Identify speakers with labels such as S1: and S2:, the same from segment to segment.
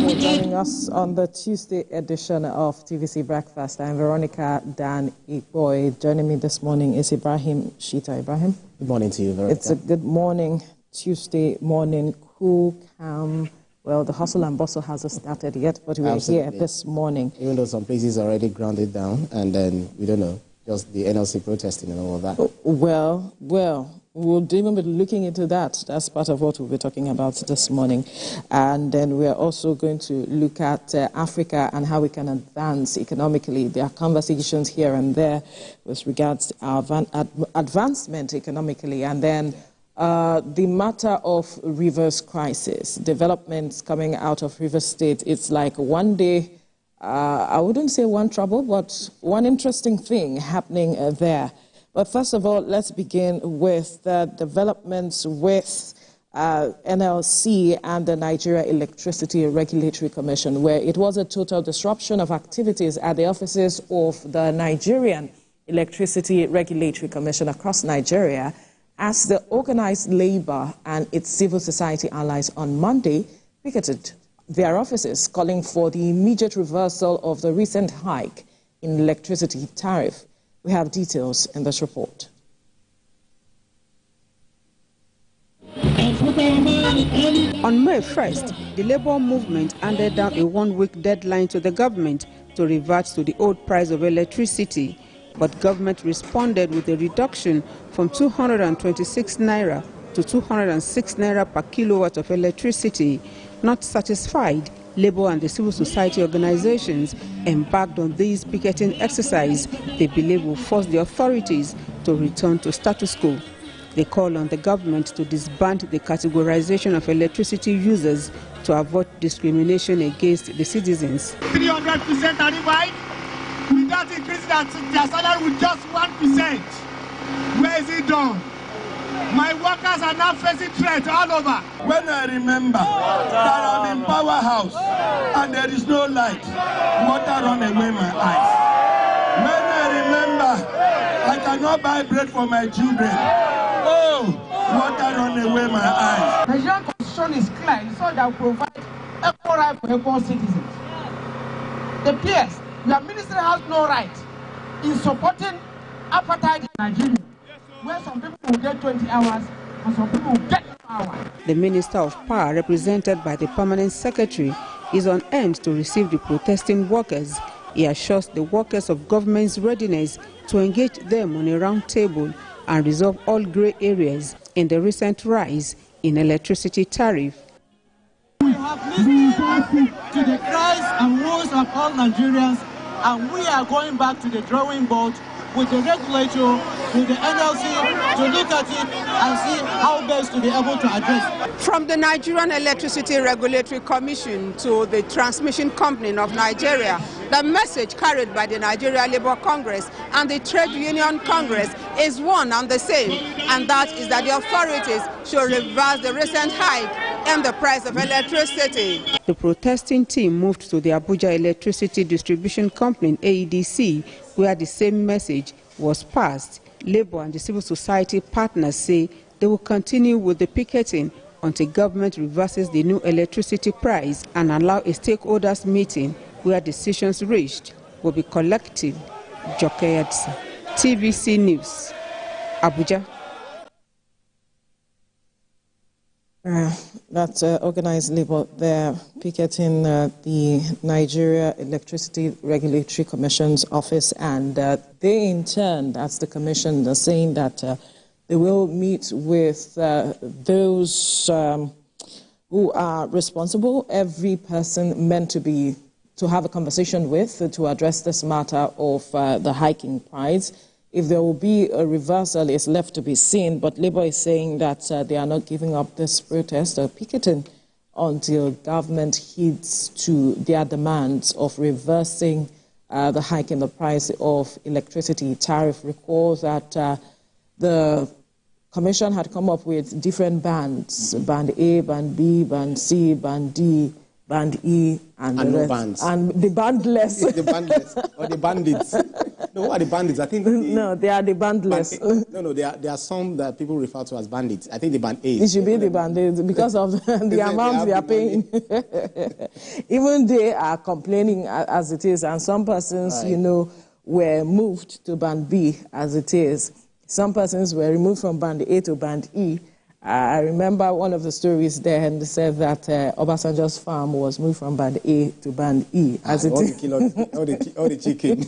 S1: for joining us on the Tuesday edition of TVC Breakfast. I'm Veronica Dan Ikboy. Joining me this morning is Ibrahim Shita. Ibrahim.
S2: Good morning to you, Veronica.
S1: It's a good morning, Tuesday morning, cool, calm. Well, the hustle and bustle hasn't started yet, but we're here this morning.
S2: Even though some places are already grounded down, and then, we don't know, just the NLC protesting and all of that.
S1: Well, we'll even be looking into that. That's part of what we'll be talking about this morning. And then we're also going to look at Africa and how we can advance economically. There are conversations here and there with regards to our advancement economically. And then the matter of Rivers crisis, developments coming out of Rivers State. It's like one day, I wouldn't say one trouble, but one interesting thing happening there. But first of all, let's begin with the developments with NLC and the Nigeria Electricity Regulatory Commission, where it was a total disruption of activities at the offices of the Nigerian Electricity Regulatory Commission across Nigeria, as the organized labor and its civil society allies on Monday picketed their offices, calling for the immediate reversal of the recent hike in electricity tariff. We have details in this report.
S3: On May 1st, the labor movement handed down a one-week deadline to the government to revert to the old price of electricity. But government responded with a reduction from 226 naira to 206 naira per kilowatt of electricity. Not satisfied, labor and the civil society organizations embarked on this picketing exercise they believe will force the authorities to return to status quo. They call on the government to disband the categorization of electricity users to avoid discrimination against the citizens.
S4: 300% tariff, without increasing their salary with just 1%. Where is it done? My workers are now facing threats all over.
S5: When I remember that I'm in powerhouse and there is no light, water run away my eyes. When I remember I cannot buy bread for my children, oh, water run away my eyes.
S4: The Nigerian constitution is clear, so that will provide equal right for equal citizens. The PS, your ministry has no right in supporting apartheid in Nigeria, where some people will get 20 hours and some people will get 2 hours.
S3: The Minister of Power, represented by the Permanent Secretary, is on hand to receive the protesting workers. He assures the workers of government's readiness to engage them on a round table and resolve all grey areas in the recent rise in electricity tariff.
S4: We have listened to the cries and woes of all Nigerians, and we are going back to the drawing board with the regulator, with the NLC, to look at it and see how best to be able to address.
S3: From the Nigerian Electricity Regulatory Commission to the Transmission Company of Nigeria, the message carried by the Nigeria Labour Congress and the Trade Union Congress is one and the same, and that is that the authorities should reverse the recent hike in the price of electricity. The protesting team moved to the Abuja Electricity Distribution Company, AEDC, where the same message was passed. Labour and the civil society partners say they will continue with the picketing until government reverses the new electricity price and allow a stakeholders meeting where decisions reached will be collective. Jokeyadsa, TVC News, Abuja.
S1: That's organized labor there picketing the Nigeria Electricity Regulatory Commission's office, and they in turn, that's the commission, are saying that they will meet with those who are responsible, every person meant to have a conversation with to address this matter of the hiking price. If there will be a reversal, is left to be seen, but Labour is saying that they are not giving up this protest or picketing until government heeds to their demands of reversing the hike in the price of electricity tariff. Recall that the Commission had come up with different bands, Band A, Band B, Band C, Band D, Band E, and the
S2: no
S1: rest.
S2: bands.
S1: And the bandless.
S2: The bandless, or the bandits. No, what are the bandits? I think
S1: no, they are the bandless.
S2: No, there are some that people refer to as bandits. I think the band A.
S1: It should be the bandits because of the amount they are paying. Even they are complaining as it is, and some persons,
S2: right,
S1: you know, were moved to band B as it is. Some persons were removed from band A to band E. I remember one of the stories there, and they said that Obasanjo's farm was moved from band A to band E as it is.
S2: All the chicken.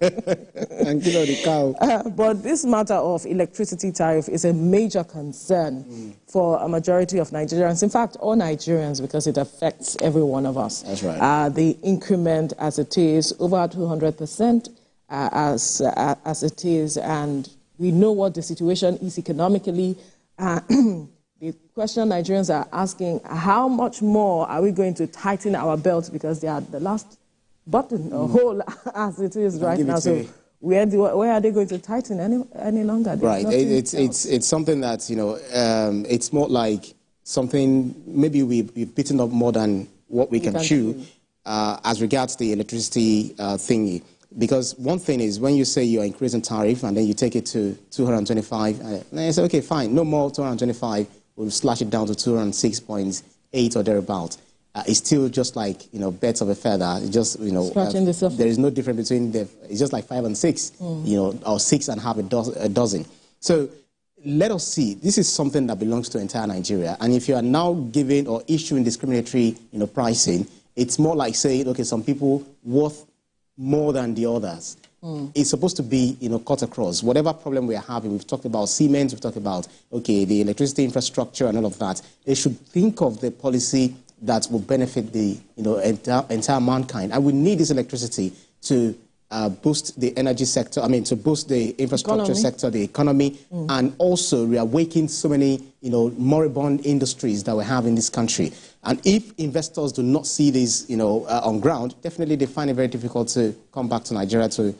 S2: And kill all the cow.
S1: But this matter of electricity tariff is a major concern for a majority of Nigerians. In fact, all Nigerians, because it affects every one of us.
S2: That's right.
S1: The increment as it is, over 200% as it is, and we know what the situation is economically. The question Nigerians are asking, how much more are we going to tighten our belts, because they are the last button or hole as it is right now. So where are they going to tighten any longer?
S2: Right. It's something that, you know, it's more like something maybe we've bitten up more than what we can chew as regards the electricity thingy. Because one thing is, when you say you're increasing tariff and then you take it to 225, and then you say, okay, fine, no more 225, we'll slash it down to 206.8 or thereabout. It's still just like, you know, birds of a feather. It's just, you know, there is no difference between it's just like 5 and 6, you know, or 6 and half a dozen. So let us see. This is something that belongs to entire Nigeria. And if you are now giving or issuing discriminatory, you know, pricing, it's more like saying, okay, some people worth more than the others. It's supposed to be, you know, cut across. Whatever problem we are having, we've talked about Siemens, we've talked about, okay, the electricity infrastructure and all of that. They should think of the policy that will benefit the, you know, entire mankind. And we need this electricity to boost the energy sector, to boost the infrastructure sector, the economy, and also reawaken so many, you know, moribund industries that we have in this country. And if investors do not see this, you know, on ground, definitely they find it very difficult to come back to Nigeria to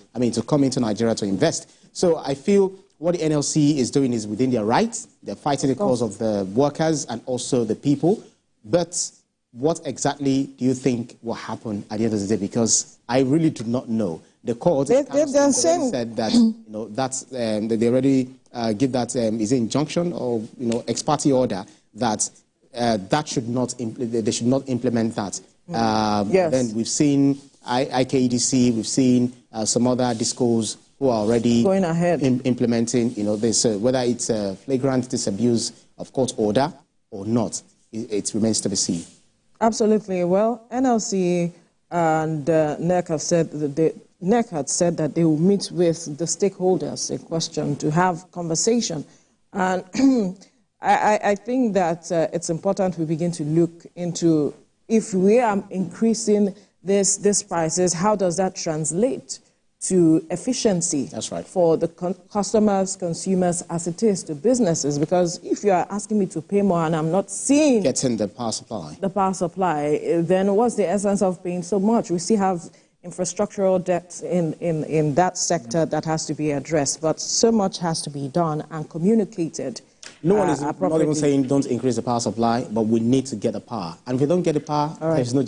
S2: come into Nigeria to invest. So I feel what the NLC is doing is within their rights. They're fighting the cause of the workers and also the people. But what exactly do you think will happen at the end of the day? Because I really do not know. The court said that, you know, that's that they already give that is an injunction or, you know, ex parte order that that should not they should not implement that.
S1: Yes.
S2: Then we've seen IKEDC, we've seen some other discos who are already
S1: going ahead
S2: implementing, you know, this whether it's a flagrant disabuse of court order or not, it remains to be seen.
S1: Absolutely. Well, NLC and NERC have said that NERC had said that they will meet with the stakeholders in question to have conversation. And I think that it's important we begin to look into, if we are increasing these prices, how does that translate to efficiency?
S2: That's right.
S1: For the customers, consumers, as it is to businesses? Because if you are asking me to pay more and I'm not seeing
S2: getting the power supply,
S1: then what's the essence of paying so much? We still have infrastructural debt in that sector that has to be addressed, but so much has to be done and communicated.
S2: No one is not even saying don't increase the power supply, but we need to get the power. And if we don't get the power, there's no